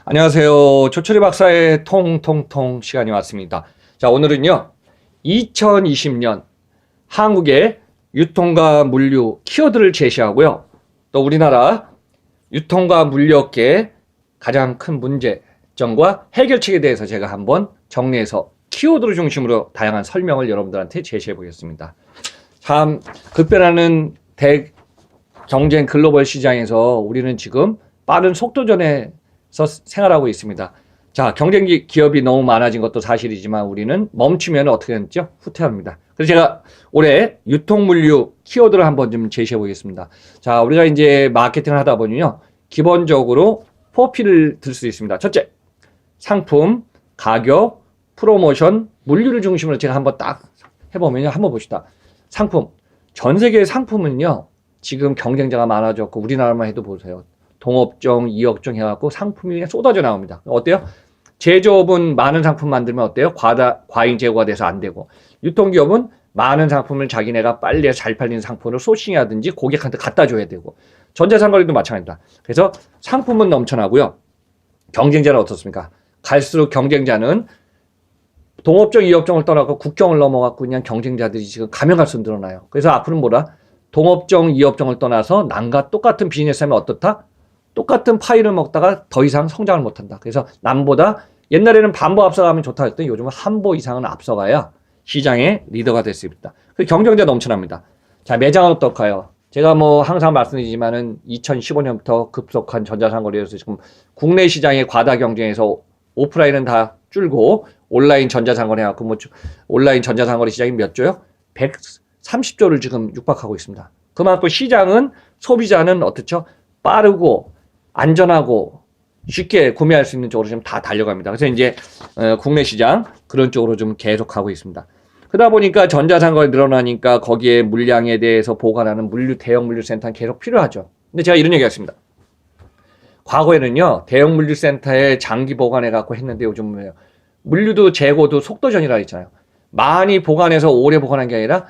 안녕하세요. 조철희 박사의 통통통 시간이 왔습니다. 자, 오늘은요, 2020년 한국의 유통과 물류 키워드를 제시하고요. 또 우리나라 유통과 물류업계의 가장 큰 문제점과 해결책에 대해서 제가 한번 정리해서 키워드를 중심으로 다양한 설명을 여러분들한테 제시해 보겠습니다. 참 급변하는 대경쟁 글로벌 시장에서 우리는 지금 빠른 속도전에서 생활하고 있습니다. 자, 경쟁 기업이 너무 많아진 것도 사실이지만 우리는 멈추면 어떻게 되죠? 후퇴합니다. 그래서 제가 올해 유통물류 키워드를 한번 좀 제시해 보겠습니다. 자, 우리가 이제 마케팅을 하다 보면요, 기본적으로 4P를 들 수 있습니다. 첫째, 상품, 가격, 프로모션, 물류를 중심으로 제가 한번 딱 해보면요, 한번 봅시다. 상품, 전 세계의 상품은요, 지금 경쟁자가 많아졌고 우리나라만 해도 보세요. 동업종, 이업종 해갖고 상품이 그냥 쏟아져 나옵니다. 어때요? 제조업은 많은 상품 만들면 어때요? 과잉 제고가 돼서 안 되고, 유통기업은 많은 상품을 자기네가 빨리 해서 잘 팔리는 상품으로 소싱하든지 고객한테 갖다 줘야 되고, 전자상거래도 마찬가지입니다. 그래서 상품은 넘쳐나고요. 경쟁자는 어떻습니까? 갈수록 경쟁자는 동업종, 이업종을 떠나고 국경을 넘어갖고 그냥 경쟁자들이 지금 가면 갈수록 늘어나요. 그래서 앞으로는 뭐라? 동업종, 이업종을 떠나서 남과 똑같은 비즈니스 하면 어떻다? 똑같은 파이를 먹다가 더 이상 성장을 못한다. 그래서 남보다 옛날에는 반보 앞서가면 좋다 했더니 요즘은 한보 이상은 앞서가야 시장의 리더가 될 수 있다. 그 경쟁자 넘쳐납니다. 자, 매장은 어떨까요? 제가 뭐 항상 말씀드리지만은 2015년부터 급속한 전자상거래에서 지금 국내 시장의 과다 경쟁에서 오프라인은 다 줄고 온라인 전자상거래 해갖고 뭐 온라인 전자상거래 시장이 몇 조요? 130조를 지금 육박하고 있습니다. 그만큼 시장은 소비자는 어떻죠? 빠르고 안전하고 쉽게 구매할 수 있는 쪽으로 지금 다 달려갑니다. 그래서 이제 국내 시장 그런 쪽으로 좀 계속 가고 있습니다. 그러다 보니까 전자상거래 늘어나니까 거기에 물량에 대해서 보관하는 대형 물류센터는 계속 필요하죠. 근데 제가 이런 얘기 했습니다. 과거에는요, 대형 물류센터에 장기 보관해 갖고 했는데 요즘은 물류도 재고도 속도전이라 했잖아요. 많이 보관해서 오래 보관한 게 아니라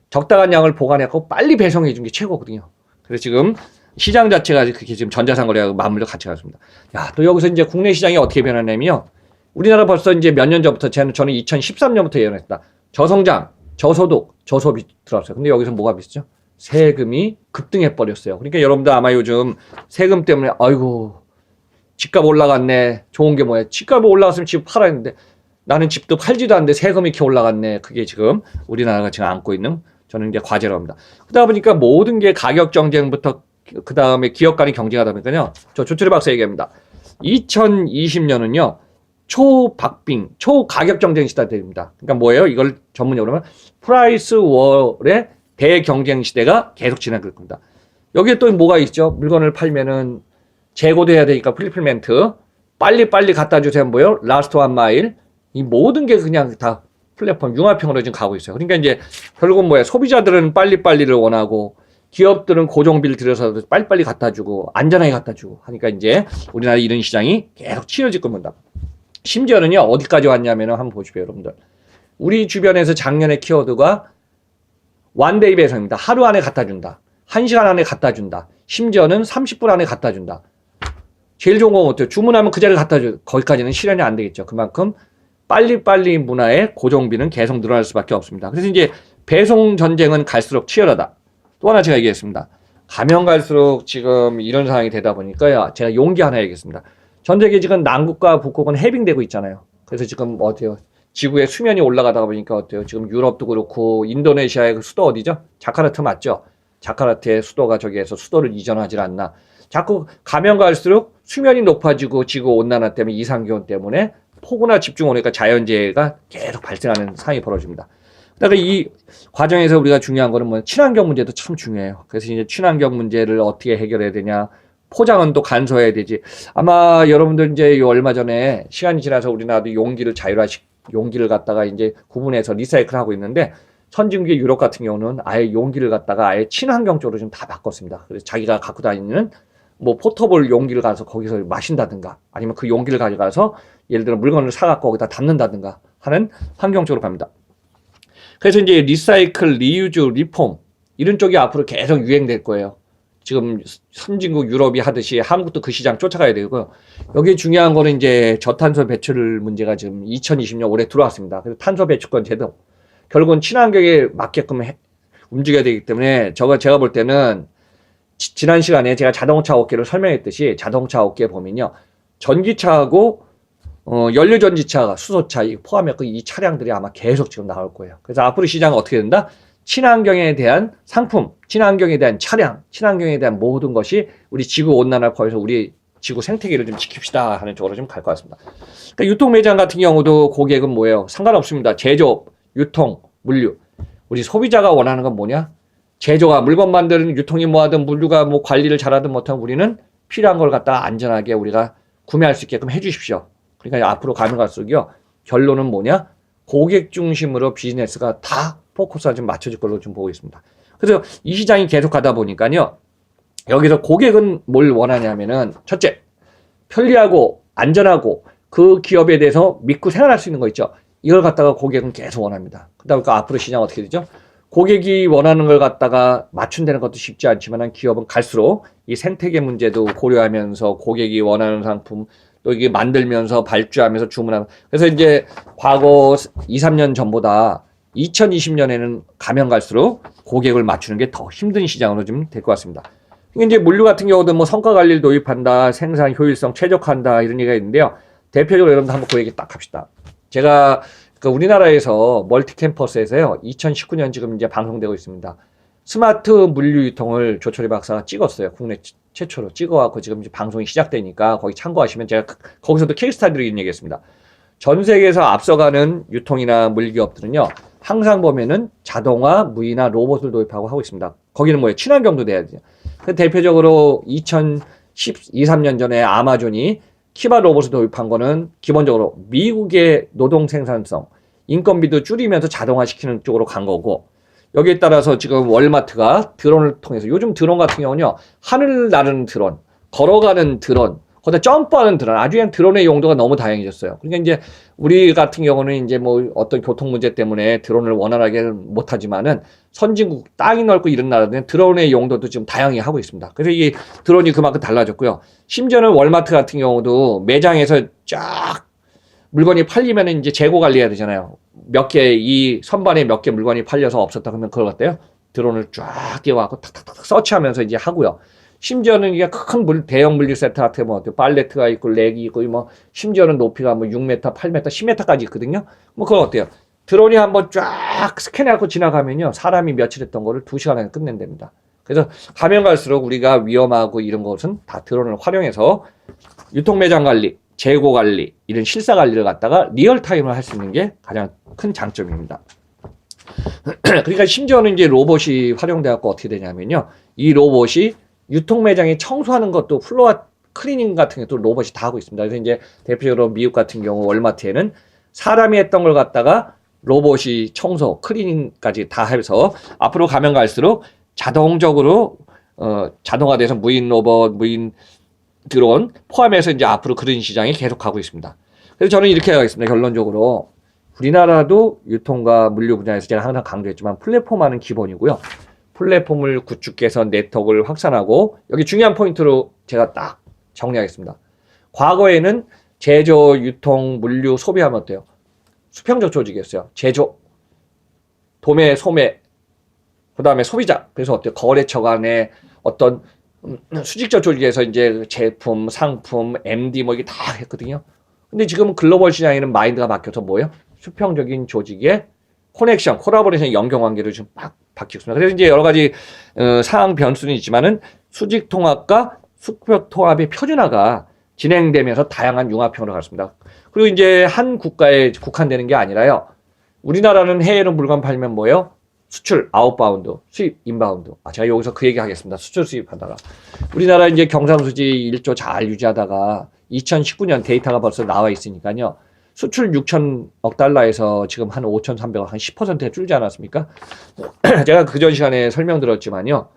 적당한 양을 보관해 갖고 빨리 배송해 준 게 최고거든요. 그래서 지금 시장 자체가 그렇게 지금 전자상거래하고 맞물려 같이 갔습니다. 야, 또 여기서 이제 국내 시장이 어떻게 변하냐면요. 우리나라 벌써 이제 몇 년 전부터 저는 2013년부터 예언했다. 저성장, 저소득, 저소비 들어왔어요. 근데 여기서 뭐가 비슷죠? 세금이 급등해 버렸어요. 그러니까 여러분들 아마 요즘 세금 때문에 아이고 집값 올라갔네. 좋은 게 뭐야? 집값이 올라갔으면 집 팔아야 했는데 나는 집도 팔지도 않는데 세금이 이렇게 올라갔네. 그게 지금 우리나라가 지금 안고 있는 저는 이제 과제로 합니다. 그러다 보니까 모든 게 가격 경쟁부터 그 다음에 기업 간의 경쟁하다 보니까요. 저 조철희 박사 얘기합니다. 2020년은요. 초박빙, 초가격 경쟁 시대입니다. 그러니까 뭐예요? 이걸 전문용어로 하면 프라이스 월의 대경쟁 시대가 계속 진행될 겁니다. 여기에 또 뭐가 있죠? 물건을 팔면은 재고돼야 되니까 풀필멘트, 빨리빨리 갖다 주세요. 뭐예요? 라스트 원 마일. 이 모든 게 그냥 다 플랫폼 융합형으로 지금 가고 있어요. 그러니까 이제 결국은 뭐야? 소비자들은 빨리빨리를 원하고 기업들은 고정비를 들여서 빨리빨리 갖다 주고 안전하게 갖다 주고 하니까 이제 우리나라 이런 시장이 계속 치러질 겁니다. 심지어는요, 어디까지 왔냐면 한번 보십시오, 여러분들. 우리 주변에서 작년의 키워드가 원데이 배송입니다. 하루 안에 갖다 준다. 1시간 안에 갖다 준다. 심지어는 30분 안에 갖다 준다. 제일 좋은 건 어때요? 주문하면 그 자리에 갖다 줘. 거기까지는 실현이 안 되겠죠. 그만큼 빨리빨리 문화의 고정비는 계속 늘어날 수밖에 없습니다. 그래서 이제 배송 전쟁은 갈수록 치열하다. 또 하나 제가 얘기했습니다. 가면 갈수록 지금 이런 상황이 되다 보니까요. 제가 용기 하나 얘기했습니다. 전 세계 지금 남극과 북극은 해빙되고 있잖아요. 그래서 지금 어때요? 지구의 수면이 올라가다 보니까 어때요? 지금 유럽도 그렇고 인도네시아의 그 수도 어디죠? 자카르타 맞죠? 자카르타의 수도가 저기에서 수도를 이전하지 않나. 자꾸 가면 갈수록 수면이 높아지고 지구 온난화 때문에 이상기온 때문에 폭우나 집중 오니까 자연재해가 계속 발생하는 상황이 벌어집니다. 그러니까 이 과정에서 우리가 중요한 거는 뭐 친환경 문제도 참 중요해요. 그래서 이제 친환경 문제를 어떻게 해결해야 되냐. 포장은 또 간소해야 되지. 아마 여러분들 이제 얼마 전에 시간이 지나서 우리나라도 용기를 갖다가 이제 구분해서 리사이클 하고 있는데 선진국의 유럽 같은 경우는 아예 용기를 갖다가 아예 친환경 쪽으로 좀 다 바꿨습니다. 그래서 자기가 갖고 다니는 뭐 포터볼 용기를 가서 거기서 마신다든가 아니면 그 용기를 가져가서 예를 들어 물건을 사갖고 거기다 담는다든가 하는 환경 쪽으로 갑니다. 그래서 이제 리사이클, 리유즈, 리폼 이런 쪽이 앞으로 계속 유행될 거예요. 지금 선진국 유럽이 하듯이 한국도 그 시장 쫓아가야 되고요. 여기 중요한 거는 이제 저탄소 배출 문제가 지금 2020년 올해 들어왔습니다. 그래서 탄소 배출권 제도 결국은 친환경에 맞게끔 움직여야 되기 때문에 제가 볼 때는 지난 시간에 제가 자동차 업계를 설명했듯이 자동차 업계 보면요. 전기차하고 연료전지차, 수소차 포함해서 이 차량들이 아마 계속 지금 나올 거예요. 그래서 앞으로 시장은 어떻게 된다? 친환경에 대한 상품, 친환경에 대한 차량, 친환경에 대한 모든 것이 우리 지구 온난화를 포함해서 우리 지구 생태계를 좀 지킵시다 하는 쪽으로 좀 갈 것 같습니다. 그러니까 유통 매장 같은 경우도 고객은 뭐예요? 상관없습니다. 제조업, 유통, 물류. 우리 소비자가 원하는 건 뭐냐? 제조가 물건 만드는 유통이 뭐하든 물류가 뭐 관리를 잘하든 못하든 우리는 필요한 걸 갖다 안전하게 우리가 구매할 수 있게끔 해주십시오. 그러니까 앞으로 가면 갈수록요. 결론은 뭐냐? 고객 중심으로 비즈니스가 다 포커스가 좀 맞춰질 걸로 좀 보고 있습니다. 그래서 이 시장이 계속 가다 보니까요. 여기서 고객은 뭘 원하냐면은 첫째, 편리하고 안전하고 그 기업에 대해서 믿고 생활할 수 있는 거 있죠. 이걸 갖다가 고객은 계속 원합니다. 그러다 보니까 앞으로 시장 어떻게 되죠? 고객이 원하는 걸 갖다가 맞춘다는 것도 쉽지 않지만 기업은 갈수록 이 생태계 문제도 고려하면서 고객이 원하는 상품 또 이게 만들면서 발주하면서 주문하면 그래서 이제 과거 2, 3년 전보다 2020년에는 가면 갈수록 고객을 맞추는 게 더 힘든 시장으로 좀 될 것 같습니다. 이제 물류 같은 경우도 뭐 성과 관리를 도입한다, 생산 효율성 최적화한다 이런 얘기가 있는데요. 대표적으로 여러분들 한번 그 얘기 딱 합시다. 제가 우리나라에서 멀티 캠퍼스에서요, 2019년 지금 이제 방송되고 있습니다. 스마트 물류 유통을 조철희 박사가 찍었어요. 국내 최초로 찍어갖고 지금 이제 방송이 시작되니까 거기 참고하시면 제가 거기서도 케이스 스타디로 이런 얘기했습니다. 전 세계에서 앞서가는 유통이나 물기업들은요, 항상 보면은 자동화, 무인화, 로봇을 도입하고 하고 있습니다. 거기는 뭐예요? 친환경도 돼야 돼요. 대표적으로 2012, 3년 전에 아마존이 키바 로봇을 도입한 거는 기본적으로 미국의 노동 생산성, 인건비도 줄이면서 자동화시키는 쪽으로 간 거고, 여기에 따라서 지금 월마트가 드론을 통해서 요즘 드론 같은 경우는요, 하늘 나르는 드론, 걸어가는 드론, 거기다 점프하는 드론, 아주 그냥 드론의 용도가 너무 다양해졌어요. 그러니까 이제 우리 같은 경우는 이제 뭐 어떤 교통 문제 때문에 드론을 원활하게 못하지만은 선진국 땅이 넓고 이런 나라들은 드론의 용도도 지금 다양히 하고 있습니다. 그래서 이 드론이 그만큼 달라졌고요. 심지어는 월마트 같은 경우도 매장에서 쫙 물건이 팔리면 이제 재고 관리해야 되잖아요. 몇 개, 이 선반에 몇 개 물건이 팔려서 없었다 그러면 그걸 어때요? 드론을 쫙 띄워갖고 탁탁탁 서치하면서 이제 하고요. 심지어는 이게 큰 대형 물류 세트 같은 뭐 팔레트가 있고 렉이 있고 뭐 심지어는 높이가 뭐 6m, 8m, 10m까지 있거든요. 뭐 그건 어때요? 드론이 한번 쫙 스캔해갖고 지나가면요. 사람이 며칠 했던 거를 2시간 안에 끝낸답니다. 그래서 가면 갈수록 우리가 위험하고 이런 것은 다 드론을 활용해서 유통 매장 관리, 재고 관리, 이런 실사 관리를 갖다가 리얼타임으로 할 수 있는 게 가장 큰 장점입니다. 그러니까 심지어는 이제 로봇이 활용돼갖고 어떻게 되냐면요. 이 로봇이 유통 매장에 청소하는 것도 플로어 클리닝 같은 것도 로봇이 다 하고 있습니다. 그래서 이제 대표적으로 미국 같은 경우 월마트에는 사람이 했던 걸 갖다가 로봇이 청소, 클리닝까지 다 해서 앞으로 가면 갈수록 자동적으로 자동화돼서 무인 로봇, 무인 드론 포함해서 이제 앞으로 그런 시장이 계속 가고 있습니다. 그래서 저는 이렇게 하겠습니다. 결론적으로 우리나라도 유통과 물류 분야에서 제가 항상 강조했지만 플랫폼화는 기본이고요. 플랫폼을 구축해서 네트워크를 확산하고 여기 중요한 포인트로 제가 딱 정리하겠습니다. 과거에는 제조, 유통, 물류, 소비하면 어때요? 수평적 조직이었어요. 제조, 도매, 소매, 그 다음에 소비자. 그래서 어때요? 거래처 간의 어떤 수직적 조직에서 이제 제품, 상품, MD 뭐 이게 다 했거든요. 근데 지금 글로벌 시장에는 마인드가 바뀌어서 뭐예요? 수평적인 조직의 커넥션, 콜라보레이션, 연결관계를 좀 막 바뀌고 있습니다. 그래서 이제 여러 가지 상황 변수는 있지만은 수직 통합과 수평 통합의 표준화가 진행되면서 다양한 융합형으로 갔습니다. 그리고 이제 한 국가에 국한되는 게 아니라요. 우리나라는 해외로 물건 팔면 뭐예요? 수출, 아웃바운드, 수입, 인바운드. 제가 여기서 그 얘기 하겠습니다. 수출 수입하다가. 우리나라 이제 경상수지 1조 잘 유지하다가 2019년 데이터가 벌써 나와 있으니까요. 수출 6천억 달러에서 지금 한 5,300억, 한 10%에 줄지 않았습니까? 제가 그전 시간에 설명드렸지만요.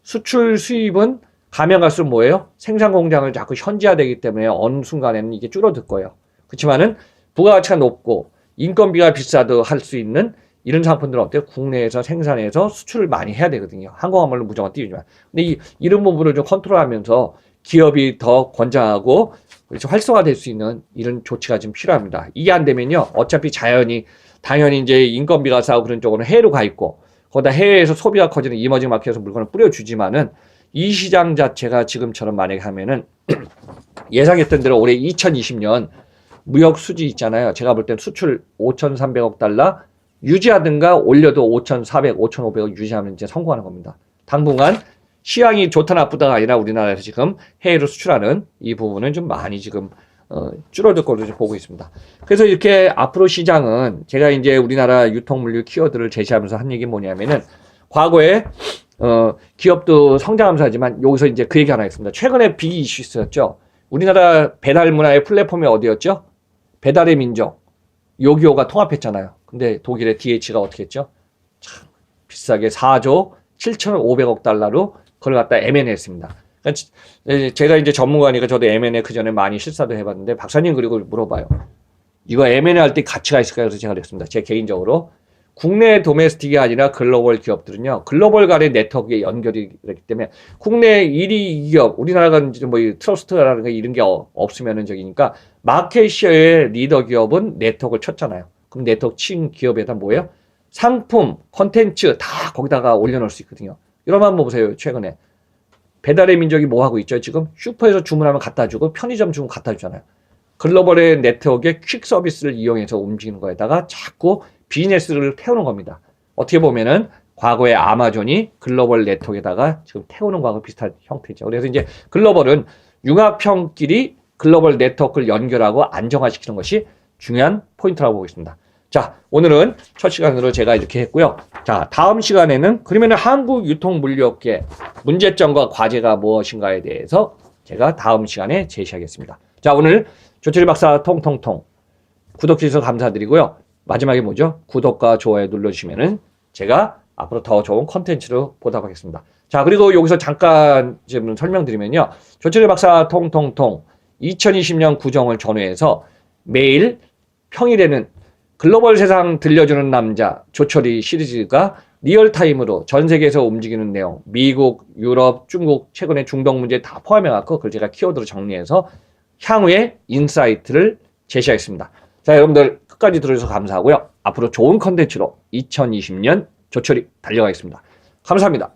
수출 수입은 가면 갈수록 뭐예요? 생산 공장을 자꾸 현지화되기 때문에 어느 순간에는 이게 줄어들 거예요. 그렇지만은 부가가치가 높고 인건비가 비싸도 할 수 있는 이런 상품들은 어때요? 국내에서 생산해서 수출을 많이 해야 되거든요. 항공화물로 무조건 띄우지만. 근데 이런 부분을 좀 컨트롤하면서 기업이 더 권장하고 그래서 활성화될 수 있는 이런 조치가 좀 필요합니다. 이게 안 되면요. 어차피 당연히 이제 인건비가 싸고 그런 쪽으로 해외로 가 있고 거기다 해외에서 소비가 커지는 이머징 마켓에서 물건을 뿌려주지만은 이 시장 자체가 지금처럼 만약에 하면은 예상했던 대로 올해 2020년 무역 수지 있잖아요. 제가 볼 땐 수출 5,300억 달러 유지하든가 올려도 5,400, 5,500억 유지하면 이제 성공하는 겁니다. 당분간 시황이 좋다 나쁘다가 아니라 우리나라에서 지금 해외로 수출하는 이 부분은 좀 많이 지금 줄어들 걸로 좀 보고 있습니다. 그래서 이렇게 앞으로 시장은 제가 이제 우리나라 유통물류 키워드를 제시하면서 한 얘기 뭐냐면은 과거에 기업도 성장하면서 하지만 여기서 이제 그 얘기 하나 했습니다. 최근에 빅 이슈 있었죠. 우리나라 배달 문화의 플랫폼이 어디였죠? 배달의 민족. 요기요가 통합했잖아요. 근데 독일의 DH가 어떻게 했죠? 참 비싸게 4조 7,500억 달러로 그걸 갖다 M&A 했습니다. 그러니까 제가 이제 전문가니까 저도 M&A 그 전에 많이 실사도 해봤는데 박사님 그리고 물어봐요. 이거 M&A 할 때 가치가 있을까요? 그래서 제가 그랬습니다. 제 개인적으로 국내 도메스틱이 아니라 글로벌 기업들은요. 글로벌 간의 네트워크에 연결이 되기 때문에 국내 1위 기업 우리나라가 이제 뭐 트러스트라든가 이런 게 없으면은 저기니까 마켓시어의 리더 기업은 네트워크를 쳤잖아요. 그럼 네트워크 친 기업에다 뭐예요? 상품, 콘텐츠 다 거기다가 올려놓을 수 있거든요. 여러분 한번 보세요. 최근에 배달의 민족이 뭐 하고 있죠? 지금 슈퍼에서 주문하면 갖다 주고 편의점 주문 갖다 주잖아요. 글로벌의 네트워크의 퀵 서비스를 이용해서 움직이는 거에다가 자꾸 비즈니스를 태우는 겁니다. 어떻게 보면은 과거에 아마존이 글로벌 네트워크에다가 지금 태우는 거하고 비슷한 형태죠. 그래서 이제 글로벌은 융합형끼리 글로벌 네트워크를 연결하고 안정화시키는 것이 중요한 포인트라고 보고 있습니다. 자, 오늘은 첫 시간으로 제가 이렇게 했고요. 자, 다음 시간에는 그러면 한국 유통물류업계 문제점과 과제가 무엇인가에 대해서 제가 다음 시간에 제시하겠습니다. 자, 오늘 조철희 박사 통통통 구독해주셔서 감사드리고요. 마지막에 뭐죠? 구독과 좋아요 눌러주시면은 제가 앞으로 더 좋은 컨텐츠로 보답하겠습니다. 자, 그리고 여기서 잠깐 좀 설명드리면요. 조철희 박사 통통통 2020년 구정을 전후해서 매일 평일에는 글로벌 세상 들려주는 남자 조철희 시리즈가 리얼타임으로 전 세계에서 움직이는 내용, 미국, 유럽, 중국, 최근에 중동 문제 다 포함해갖고 그걸 제가 키워드로 정리해서 향후의 인사이트를 제시하겠습니다. 자, 여러분들 끝까지 들어주셔서 감사하고요. 앞으로 좋은 컨텐츠로 2020년 조철희 달려가겠습니다. 감사합니다.